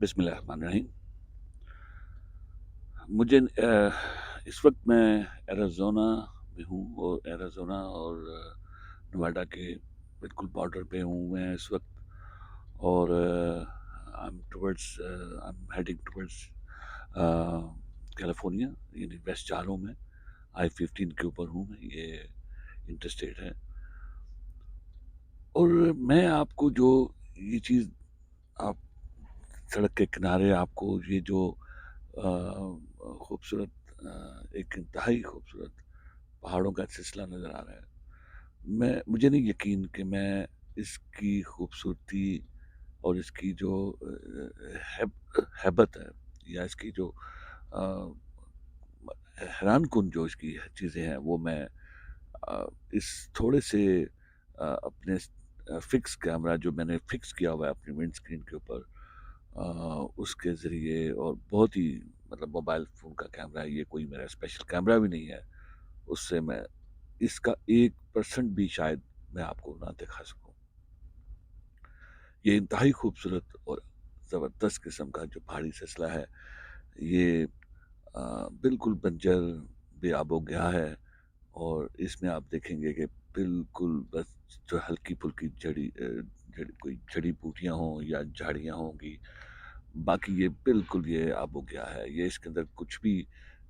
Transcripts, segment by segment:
بسم اللہ الرحمن الرحیم۔ مجھے اس وقت میں ایریزونا میں ہوں، اور ایریزونا اور نواڈا کے بالکل بارڈر پہ ہوں میں اس وقت، اور I'm heading towards کیلیفورنیا، یعنی ویسٹ جا رہا ہوں میں، I-15 کے اوپر ہوں میں، یہ انٹرسٹیٹ ہے۔ اور میں آپ کو جو یہ چیز، آپ سڑک کے کنارے آپ کو یہ جو خوبصورت ایک انتہائی خوبصورت پہاڑوں کا سلسلہ نظر آ رہا ہے، مجھے نہیں یقین کہ میں اس کی خوبصورتی اور اس کی جو ہیبت ہے، یا اس کی جو حیران کن جو اس کی چیزیں ہیں، وہ میں اس تھوڑے سے اپنے فکس کیمرہ جو میں نے فکس کیا ہوا ہے اپنی ونڈ اسکرین کے اوپر، اس کے ذریعے، اور بہت ہی مطلب موبائل فون کا کیمرہ ہے یہ، کوئی میرا اسپیشل کیمرہ بھی نہیں ہے، اس سے میں اس کا 1% بھی شاید میں آپ کو نہ دکھا سکوں۔ یہ انتہائی خوبصورت اور زبردست قسم کا جو پہاڑی سلسلہ ہے، یہ بالکل بنجر بے آب و گیا ہے، اور اس میں آپ دیکھیں گے کہ بالکل بس جو ہلکی پھلکی کوئی جڑی بوٹیاں ہوں یا جھاڑیاں ہوں گی، باقی یہ بالکل یہ آب و گیا ہے، یہ اس کے اندر کچھ بھی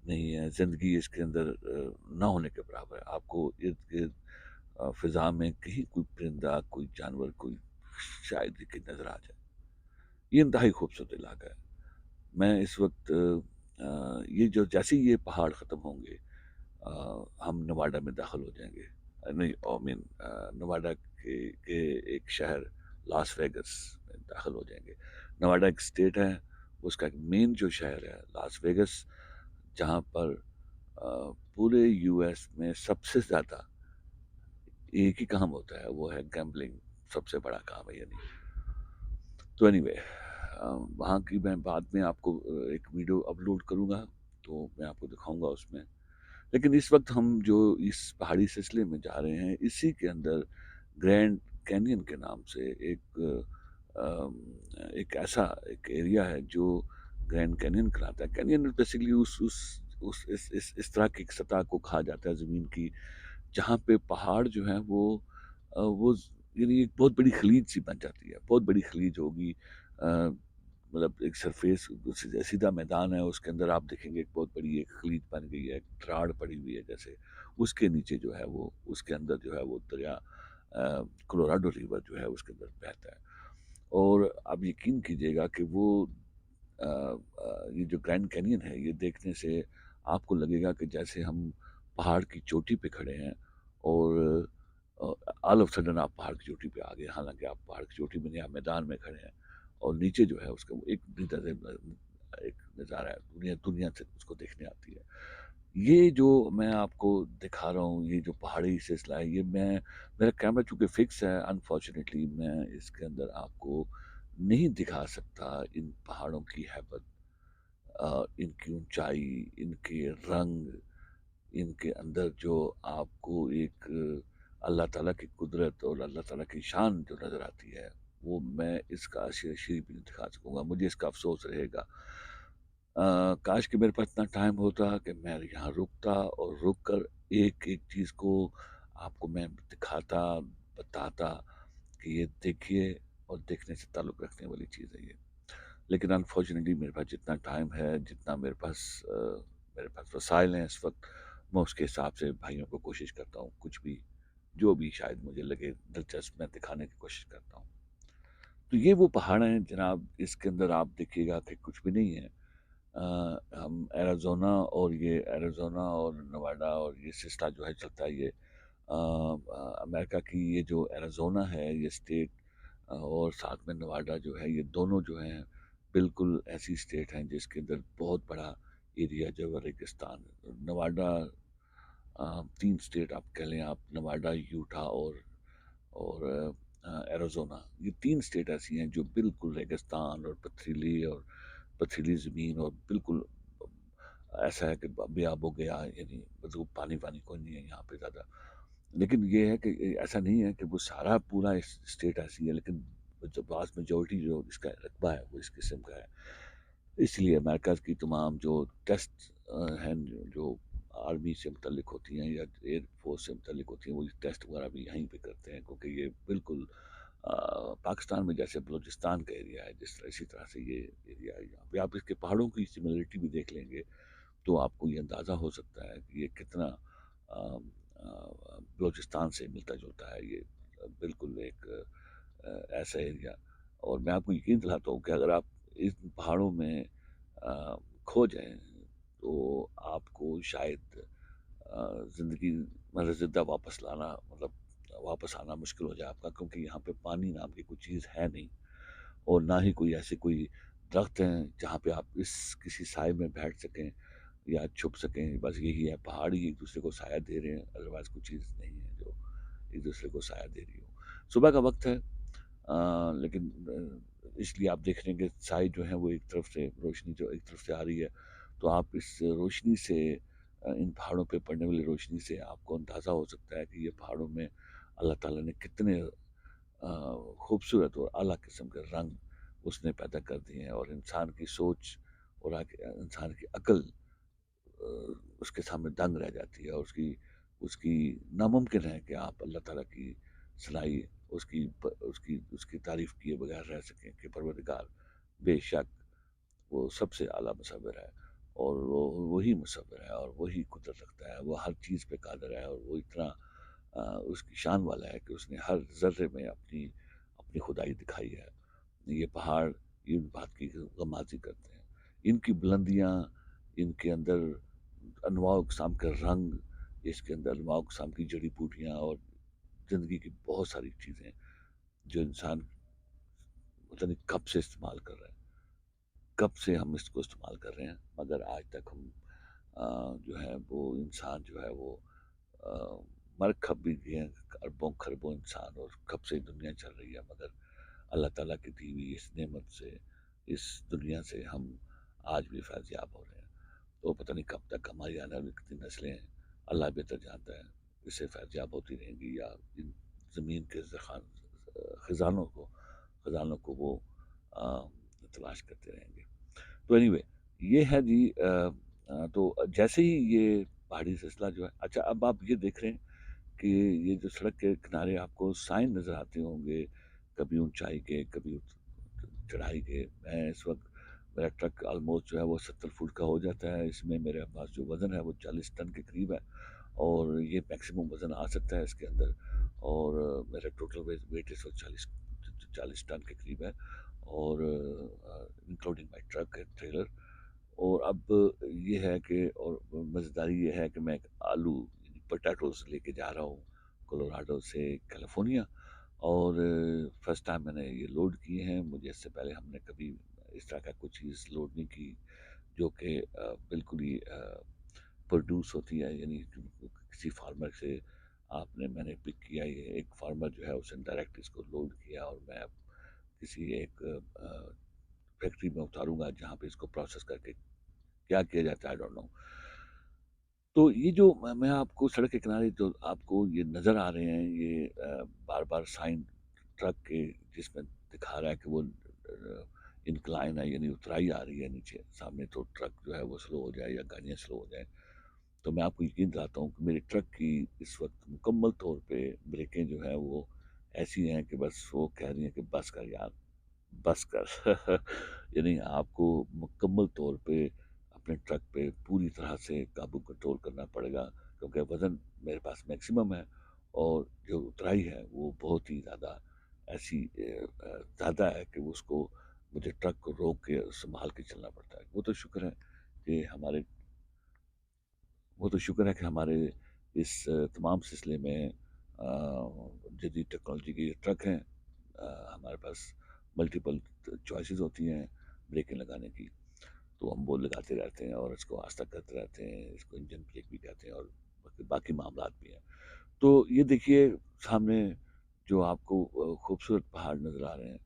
نہیں ہے، زندگی اس کے اندر نہ ہونے کے برابر ہے۔ آپ کو ارد گرد فضا میں کہیں کوئی پرندہ، کوئی جانور، کوئی شاید کہ نظر آ جائے۔ یہ انتہائی خوبصورت علاقہ ہے۔ میں اس وقت یہ جو جیسے ہی یہ پہاڑ ختم ہوں گے، ہم نواڈا میں داخل ہو جائیں گے، نہیں نواڈا کے ایک شہر لاس ویگس میں داخل ہو جائیں گے۔ نواڈا ایک اسٹیٹ ہے، اس کا ایک مین جو شہر ہے لاس ویگس، جہاں پر پورے یو ایس میں سب سے زیادہ ایک ہی کام ہوتا ہے، وہ ہے گیمبلنگ، سب سے بڑا کام ہے یعنی۔ تو اینی وے، وہاں کی میں بعد میں آپ کو ایک ویڈیو اپلوڈ کروں گا، تو میں آپ کو دکھاؤں گا اس میں۔ لیکن اس وقت ہم جو اس پہاڑی سلسلے میں جا رہے ہیں، اسی کے اندر گرینڈ کینین کے نام سے ایک ایسا ایک ایریا ہے جو گرینڈ کینین کہلاتا ہے۔ کینین بیسیکلی اس طرح کی سطح کو کہا جاتا ہے زمین کی، جہاں پہ پہاڑ جو ہیں وہ یعنی ایک بہت بڑی خلیج سی بن جاتی ہے، بہت بڑی خلیج ہوگی، مطلب ایک سرفیس سیدھا میدان ہے، اس کے اندر آپ دیکھیں گے ایک بہت بڑی ایک خلیج بن گئی ہے، ایک راڑ پڑی ہوئی ہے جیسے، اس کے نیچے جو ہے وہ، اس کے اندر جو ہے وہ دریا کولوراڈو ریور جو ہے اس کے اندر بہتا ہے۔ اور آپ یقین کیجئے گا کہ وہ یہ جو گرینڈ کینین ہے، یہ دیکھنے سے آپ کو لگے گا کہ جیسے ہم پہاڑ کی چوٹی پہ کھڑے ہیں، اور آل آف سڈن آپ پہاڑ کی چوٹی پہ آ گئے، حالانکہ آپ پہاڑ کی چوٹی میں نہیں، آپ میدان میں کھڑے ہیں، اور نیچے جو ہے اس کا ایک نظارہ ہے، دنیا سے اس کو دیکھنے آتی ہے۔ یہ جو میں آپ کو دکھا رہا ہوں، یہ جو پہاڑی سلسلہ ہے، یہ میرا کیمرہ چونکہ فکس ہے، انفارچونیٹلی میں اس کے اندر آپ کو نہیں دکھا سکتا ان پہاڑوں کی ہیبت، ان کی اونچائی، ان کے رنگ، ان کے اندر جو آپ کو ایک اللہ تعالیٰ کی قدرت اور اللہ تعالیٰ کی شان جو نظر آتی ہے، وہ میں اس کا شیر بھی نہیں دکھا سکوں گا، مجھے اس کا افسوس رہے گا۔ کاش کہ میرے پاس اتنا ٹائم ہوتا کہ میں یہاں رکتا، اور رک کر ایک ایک چیز کو آپ کو میں دکھاتا، بتاتا کہ یہ دیکھیے، اور دیکھنے سے تعلق رکھنے والی چیز ہے یہ۔ لیکن انفارچونیٹلی میرے پاس جتنا ٹائم ہے، جتنا میرے پاس وسائل ہیں اس وقت، میں اس کے حساب سے بھائیوں کو کوشش کرتا ہوں، کچھ بھی جو بھی شاید مجھے لگے دلچسپ، میں دکھانے کی کوشش کرتا ہوں۔ تو یہ وہ پہاڑ ہیں جناب، اس کے اندر آپ دیکھیے گا کہ کچھ بھی نہیں ہے۔ ہم ایریزونا اور نواڈا اور یہ سلسلہ جو ہے چلتا ہے، یہ امریکہ کی یہ جو ایریزونا ہے یہ اسٹیٹ، اور ساتھ میں نواڈا جو ہے، یہ دونوں جو ہیں بالکل ایسی اسٹیٹ ہیں جس کے اندر بہت بڑا ایریا جو ہے ریگستان ہے۔ نواڈا 3 اسٹیٹ آپ کہہ لیں، آپ نواڈا، یوٹا اور ایریزونا، یہ 3 اسٹیٹ ایسی ہیں جو بالکل ریگستان اور پتھریلی زمین، اور بالکل ایسا ہے کہ بے آب و گیا، یعنی پانی کوئی نہیں ہے یہاں پہ زیادہ۔ لیکن یہ ہے کہ ایسا نہیں ہے کہ وہ سارا پورا اسٹیٹ ایسی ہے، لیکن vast میجورٹی جو اس کا رقبہ ہے وہ اس قسم کا ہے. اس لیے امریکہ کی تمام جو ٹیسٹ ہیں جو آرمی سے متعلق ہوتی ہیں یا ایئر فورس سے متعلق ہوتی ہیں، وہ ٹیسٹ وغیرہ بھی یہیں پہ کرتے ہیں، کیونکہ یہ بالکل پاکستان میں جیسے بلوچستان کا ایریا ہے، جس طرح اسی طرح سے یہ ایریا ہے. یہاں پہ آپ اس کے پہاڑوں کی سملرٹی بھی دیکھ لیں گے تو آپ کو یہ اندازہ ہو سکتا ہے کہ یہ کتنا بلوچستان سے ملتا جلتا ہے. یہ بالکل ایک ایسا ایریا. اور میں آپ کو یقین دلاتا ہوں کہ اگر آپ ان پہاڑوں میں کھو جائیں تو آپ کو شاید زندگی میں زندہ واپس لانا، مطلب واپس آنا مشکل ہو جائے آپ کا، کیونکہ یہاں پہ پانی نام کی کوئی چیز ہے نہیں، اور نہ ہی کوئی ایسے کوئی درخت ہیں جہاں پہ آپ کسی سائے میں بیٹھ سکیں یا چھپ سکیں. بس یہی ہے، پہاڑ ہی ایک دوسرے کو سایہ دے رہے ہیں، ادروائز کوئی چیز نہیں ہے جو ایک دوسرے کو سایہ دے رہی ہو. صبح کا وقت ہے، لیکن اس لیے آپ دیکھ رہے ہیں کہ سائے جو ہیں وہ ایک طرف سے، روشنی جو ایک طرف سے آ رہی ہے، تو آپ اس روشنی سے، ان پہاڑوں پہ پڑنے والی روشنی سے آپ کو اندازہ ہو سکتا ہے کہ یہ پہاڑوں میں اللہ تعالیٰ نے کتنے خوبصورت اور اعلیٰ قسم کے رنگ اس نے پیدا کر دیے ہیں. اور انسان کی سوچ اور انسان کی عقل اس کے سامنے دنگ رہ جاتی ہے، اور اس کی ناممکن ہے کہ آپ اللہ تعالیٰ کی صلاحی اس کی تعریف کیے بغیر رہ سکیں کہ پروردگار بے شک وہ سب سے اعلیٰ مصور ہے، اور وہی مصور ہے، اور وہی قدرت رکھتا ہے، وہ ہر چیز پہ قادر ہے، اور وہ اتنا اس کی شان والا ہے کہ اس نے ہر ذرے میں اپنی خدائی دکھائی ہے. یہ پہاڑ ان بات کی غمازی کرتے ہیں. ان کی بلندیاں، ان کے اندر انواع و اقسام کے رنگ، اس کے اندر انواع و اقسام کی جڑی بوٹیاں اور زندگی کی بہت ساری چیزیں جو انسان پتہ نہیں کب سے استعمال کر رہے ہیں، کب سے ہم اس کو استعمال کر رہے ہیں، مگر آج تک ہم جو ہے وہ انسان جو ہے وہ مر کھپ بھی گئے ہیں، اربوں خربوں انسان، اور کب سے دنیا چل رہی ہے، مگر اللہ تعالیٰ کی دی ہوئی اس نعمت سے، اس دنیا سے ہم آج بھی فیض یاب ہو رہے ہیں. تو پتہ نہیں کب تک ہماری آنے والی کتنی نسلیں ہیں، اللہ بہتر جانتا ہے، اس سے فیض یاب ہوتی رہیں گی، یا ان زمین کے خزانوں کو وہ تلاش کرتے رہیں گے. تو اینی وے یہ ہے جی. تو جیسے ہی یہ پہاڑی سلسلہ جو ہے، اچھا اب آپ یہ دیکھ رہے ہیں کہ یہ جو سڑک کے کنارے آپ کو سائن نظر آتے ہوں گے، کبھی اونچائی کے، کبھی چڑھائی کے. میں اس وقت میرا ٹرک آلموسٹ جو ہے وہ 70 فٹ کا ہو جاتا ہے. اس میں میرے پاس جو وزن ہے وہ 40 ٹن کے قریب ہے، اور یہ میکسیمم وزن آ سکتا ہے اس کے اندر. اور میرا ٹوٹل ویٹ اس وقت 40 ٹن کے قریب ہے، اور انکلوڈنگ مائی ٹرک ہے، ٹریلر. اور اب یہ ہے کہ، اور مزیداری یہ ہے کہ میں ایک آلو پوٹیٹوز لے کے جا رہا ہوں کولوراڈو سے کیلیفورنیا. اور فرسٹ ٹائم میں نے یہ لوڈ کیے ہیں. مجھے اس سے پہلے ہم نے کبھی اس طرح کا کوئی چیز لوڈ نہیں کی جو کہ بالکل ہی پروڈیوس ہوتی ہے، یعنی کسی فارمر سے میں نے پک کیا. یہ ایک فارمر جو ہے اس نے ڈائریکٹ اس کو لوڈ کیا، اور میں اب کسی ایک فیکٹری میں اتاروں گا جہاں پہ اس کو پروسیس کر کے کیا کیا جاتا ہے، آئی ڈونٹ نو. تو یہ جو میں آپ کو سڑک کے کنارے جو آپ کو یہ نظر آ رہے ہیں، یہ بار بار سائن ٹرک کے، جس میں دکھا رہا ہے کہ وہ انکلائن ہے، یعنی اترائی آ رہی ہے نیچے سامنے، تو ٹرک جو ہے وہ سلو ہو جائے یا گاڑیاں سلو ہو جائیں. تو میں آپ کو یقین دلاتا ہوں کہ میرے ٹرک کی اس وقت مکمل طور پہ بریکیں جو ہیں وہ ایسی ہیں کہ بس وہ کہہ رہی ہیں کہ بس کر یار، بس کر. یعنی آپ کو مکمل طور پہ اپنے ٹرک پہ پوری طرح سے قابو کنٹرول کرنا پڑے گا، کیونکہ وزن میرے پاس میکسیمم ہے، اور جو اترائی ہے وہ بہت ہی زیادہ ایسی زیادہ ہے کہ اس کو مجھے ٹرک کو روک کے سنبھال کے چلنا پڑتا ہے. وہ تو شکر ہے کہ ہمارے اس تمام سلسلے میں جدید ٹیکنالوجی کے ٹرک ہیں. ہمارے پاس ملٹیپل چوائسیز ہوتی ہیں بریکیں لگانے کی، تو ہم وہ لگاتے رہتے ہیں اور اس کو آہستہ کرتے رہتے ہیں. اس کو انجن بریک بھی کہتے ہیں، اور باقی معاملات بھی ہیں. تو یہ دیکھیے سامنے جو آپ کو خوبصورت پہاڑ نظر آ رہے ہیں،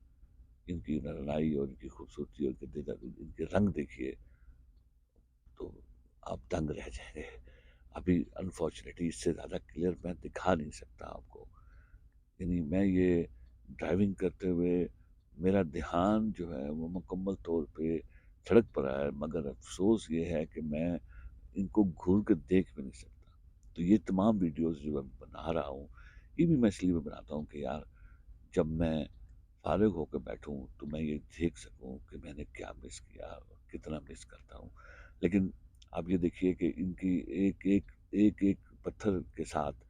ان کی رنگائی اور ان کی خوبصورتی اور ان کے رنگ دیکھیے تو آپ دنگ رہ جائیں گے. ابھی انفارچونیٹلی اس سے زیادہ کلیئر میں دکھا نہیں سکتا آپ کو. یعنی میں یہ ڈرائیونگ کرتے ہوئے میرا دھیان جو ہے وہ مکمل طور پہ سڑک پر ہے، مگر افسوس یہ ہے کہ میں ان کو گھور کے دیکھ بھی نہیں سکتا۔ تو یہ تمام ویڈیوز جو میں بنا رہا ہوں، یہ بھی میں اس لیے بناتا ہوں کہ یار جب میں فارغ ہو کے بیٹھوں تو میں یہ دیکھ سکوں کہ میں نے کیا مس کیا اور کتنا مس کرتا ہوں۔ لیکن آپ یہ دیکھیے کہ ان کی ایک پتھر کے ساتھ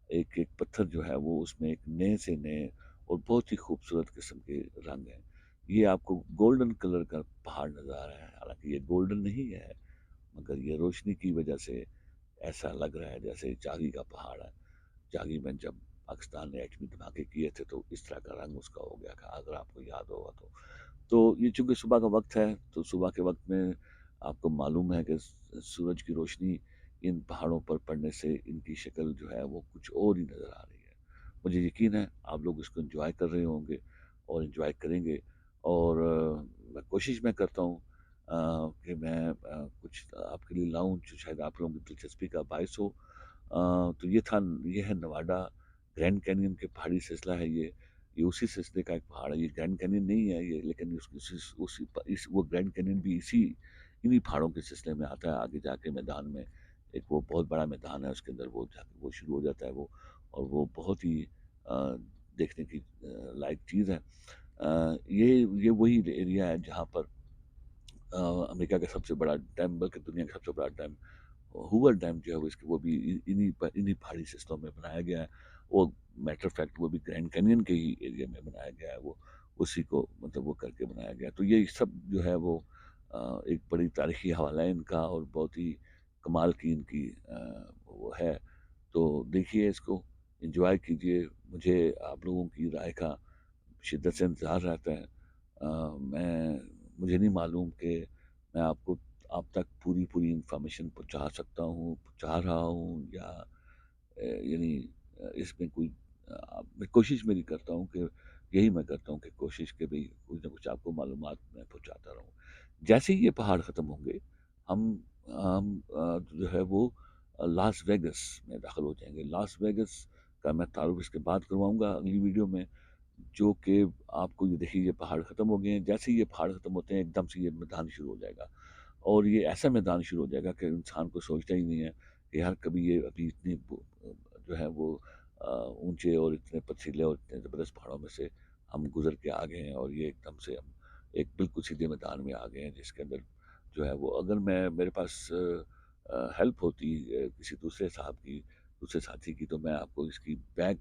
ایک پتھر جو ہے وہ اس میں ایک نئے سے نئے اور بہت ہی خوبصورت قسم کے رنگ ہیں۔ یہ آپ کو گولڈن کلر کا پہاڑ نظر آ رہا ہے، حالانکہ یہ گولڈن نہیں ہے، مگر یہ روشنی کی وجہ سے ایسا لگ رہا ہے جیسے چاندی کا پہاڑ ہے۔ جاگی میں جب پاکستان نے ایٹمی دھماکے کیے تھے تو اس طرح کا رنگ اس کا ہو گیا تھا، اگر آپ کو یاد ہوگا تو یہ چونکہ صبح کا وقت ہے تو صبح کے وقت میں آپ کو معلوم ہے کہ سورج کی روشنی ان پہاڑوں پر پڑنے سے ان کی شکل جو ہے وہ کچھ اور ہی نظر آ رہی ہے۔ مجھے یقین ہے آپ لوگ اس کو انجوائے کر رہے ہوں گے اور انجوائے کریں گے، اور میں کوشش میں کرتا ہوں کہ میں کچھ آپ کے لیے لاؤں جو شاید آپ لوگوں کی دلچسپی کا باعث ہو۔ تو یہ ہے نواڈا گرینڈ کینین کے پہاڑی سلسلہ ہے یہ اسی سلسلے کا ایک پہاڑ ہے۔ یہ گرینڈ کینین نہیں ہے یہ، لیکن وہ گرینڈ کینین بھی انہی پہاڑوں کے سلسلے میں آتا ہے۔ آگے جا کے میدان میں ایک وہ بہت بڑا میدان ہے، اس کے اندر وہ جا کے وہ شروع ہو جاتا ہے وہ، اور وہ بہت ہی دیکھنے کی لائق چیز ہے۔ یہ وہی ایریا ہے جہاں پر امریکہ کا سب سے بڑا ڈیم، بلکہ دنیا کا سب سے بڑا ڈیم ہوور ڈیم جو ہے وہ بھی انہی پہاڑی سلسلوں میں بنایا گیا ہے۔ وہ میٹر فیکٹ وہ بھی گرینڈ کینین کے ہی ایریا میں بنایا گیا ہے، وہ اسی کو مطلب وہ کر کے بنایا گیا ہے۔ تو یہ سب جو ہے وہ ایک بڑی تاریخی حوالہ ہے ان کا، اور بہت ہی کمال کی ان کی وہ ہے۔ تو دیکھیے اس کو، انجوائے کیجئے۔ مجھے آپ لوگوں کی رائے کا شدت سے انتظار رہتا ہے۔ مجھے نہیں معلوم کہ میں آپ تک پوری انفارمیشن پہنچا رہا ہوں یا یعنی اس میں کوئی میں کوشش میری کرتا ہوں کہ یہی میں کرتا ہوں کہ کوشش کہ بھئی کچھ نہ کچھ آپ کو معلومات میں پہنچاتا رہوں۔ جیسے ہی یہ پہاڑ ختم ہوں گے ہم جو ہے وہ لاس ویگس میں داخل ہو جائیں گے۔ لاس ویگس کا میں تعارف اس کے بعد کرواؤں گا اگلی ویڈیو میں، جو کہ آپ کو یہ دیکھیے یہ پہاڑ ختم ہو گئے ہیں۔ جیسے ہی یہ پہاڑ ختم ہوتے ہیں ایک دم سے یہ میدان شروع ہو جائے گا، اور یہ ایسا میدان شروع ہو جائے گا کہ انسان کو سوچتا ہی نہیں ہے کہ یار کبھی یہ ابھی اتنی جو ہے وہ اونچے اور اتنے پتھریلے اور اتنے زبردست پہاڑوں میں سے ہم گزر کے آ گئے ہیں، اور یہ ایک دم سے ہم ایک بالکل سیدھے میدان میں آ گئے ہیں، جس کے اندر جو ہے وہ اگر میرے پاس ہیلپ ہوتی کسی دوسرے ساتھی کی، تو میں آپ کو اس کی بیک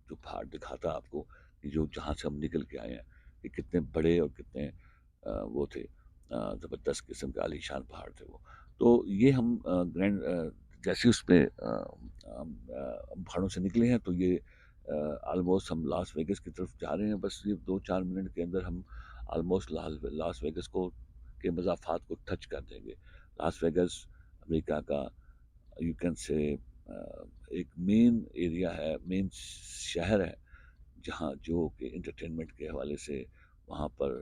جو پہاڑ دکھاتا آپ کو، کہ جہاں سے ہم نکل کے آئے ہیں کہ کتنے بڑے اور کتنے وہ تھے، زبردست قسم کے عالی شان پہاڑ تھے وہ۔ تو یہ ہم گرینڈ جیسے اس پہ پہاڑوں سے نکلے ہیں تو یہ آلموسٹ ہم لاس ویگس کی طرف جا رہے ہیں۔ بس یہ 2-4 منٹ کے اندر ہم آلموسٹ لاس ویگس کے مضافات کو ٹچ کر دیں گے۔ لاس ویگس امریکہ کا یو کین سے ایک مین ایریا ہے، مین شہر ہے، جہاں جو کہ انٹرٹینمنٹ کے حوالے سے وہاں پر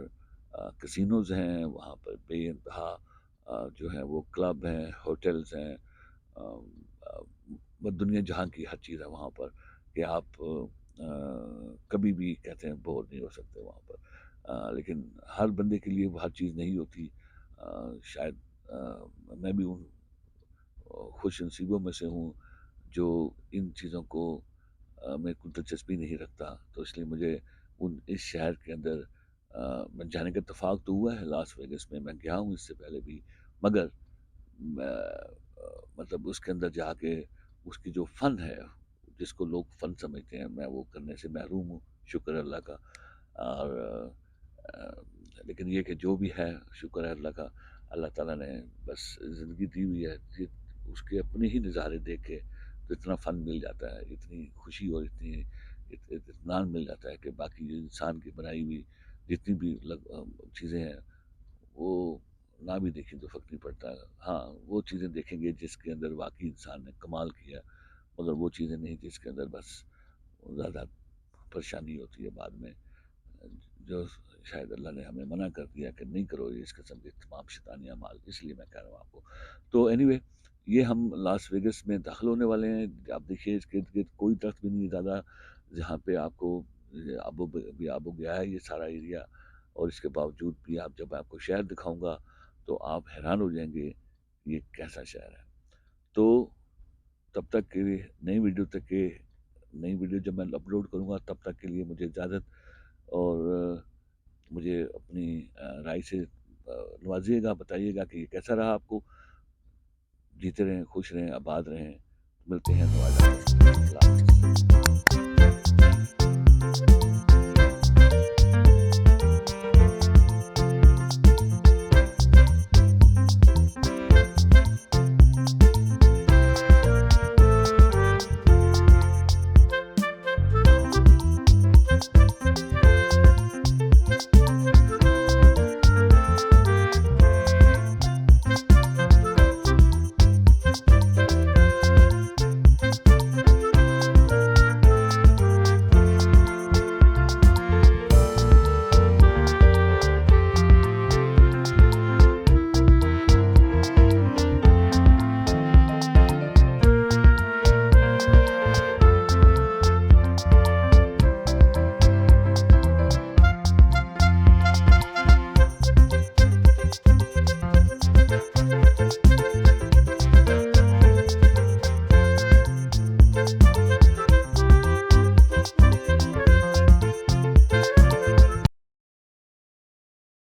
کسینوز ہیں، وہاں پر بے انتہا جو ہے وہ کلب ہیں، ہوٹلز ہیں، دنیا جہاں کی ہر چیز ہے وہاں پر، کہ آپ کبھی بھی کہتے ہیں بور نہیں ہو سکتے وہاں پر۔ لیکن ہر بندے کے لیے وہ ہر چیز نہیں ہوتی۔ شاید میں بھی ان خوش نصیبوں میں سے ہوں جو ان چیزوں کو میں کوئی دلچسپی نہیں رکھتا، تو اس لیے مجھے اس شہر کے اندر میں جانے کا اتفاق تو ہوا ہے۔ لاس ویگس میں گیا ہوں اس سے پہلے بھی، مگر مطلب اس کے اندر جا کے اس کی جو فن ہے، جس کو لوگ فن سمجھتے ہیں، میں وہ کرنے سے محروم ہوں، شکر ہے اللہ کا۔ اور لیکن یہ کہ جو بھی ہے شکر ہے اللہ کا، اللہ تعالیٰ نے بس زندگی دی ہوئی ہے، اس کے اپنے ہی نظارے دیکھ کے تو اتنا فن مل جاتا ہے، اتنی خوشی اور اتنی اطمینان مل جاتا ہے کہ باقی انسان کی بنائی ہوئی جتنی بھی چیزیں ہیں وہ نہ بھی دیکھیں تو فرق نہیں پڑتا۔ ہاں وہ چیزیں دیکھیں گے جس کے اندر واقعی انسان نے کمال کیا، مگر وہ چیزیں نہیں جس کے اندر بس زیادہ پریشانی ہوتی ہے بعد میں، جو شاید اللہ نے ہمیں منع کر دیا کہ نہیں کرو اس قسم کے تمام شیطانی اعمال، اس لیے میں کہہ رہا ہوں آپ کو۔ تو اینی وے یہ ہم لاس ویگس میں داخل ہونے والے ہیں۔ آپ دیکھیے اس کے ارد گرد کوئی درخت بھی نہیں ہے زیادہ جہاں پہ آپ کو بھی آب و گیا ہے یہ سارا ایریا، اور اس کے باوجود بھی جب آپ کو شہر دکھاؤں گا تو آپ حیران ہو جائیں گے یہ کیسا شہر ہے۔ تو تب تک کے لیے نئی ویڈیو جب میں اپلوڈ کروں گا تب تک کے لیے مجھے اجازت، اور مجھے اپنی رائے سے نوازیے گا، بتائیے گا کہ یہ کیسا رہا آپ کو۔ جیتے رہیں، خوش رہیں، آباد رہیں، ملتے ہیں نوازا۔ اللہ حافظ۔